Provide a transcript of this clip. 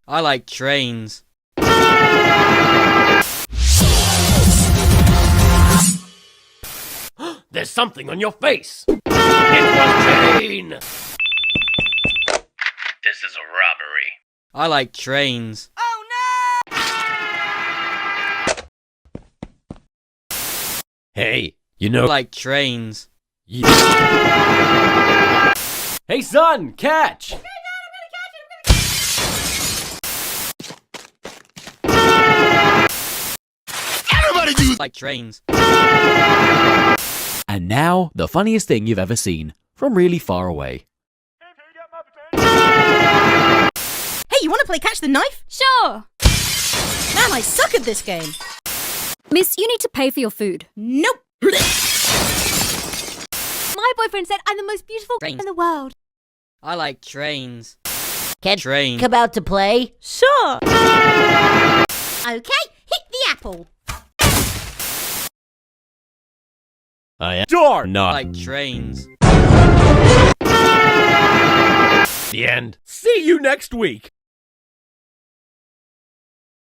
I like trains. There's something on your face! It was Jane! This is a robbery. I like trains. Oh no! Hey, you know... I like trains. Hey son, catch! Everybody do like trains. And now, the funniest thing you've ever seen, from really far away. Hey, you want to play catch the knife? Sure. Man, I suck at this game. Miss, you need to pay for your food. Nope. My boyfriend said I'm the most beautiful Trains. in the world. I like trains. Can Train. come out to play? Sure. Okay, hit the apple. I am... Door! Not I like trains. the end. See you next week!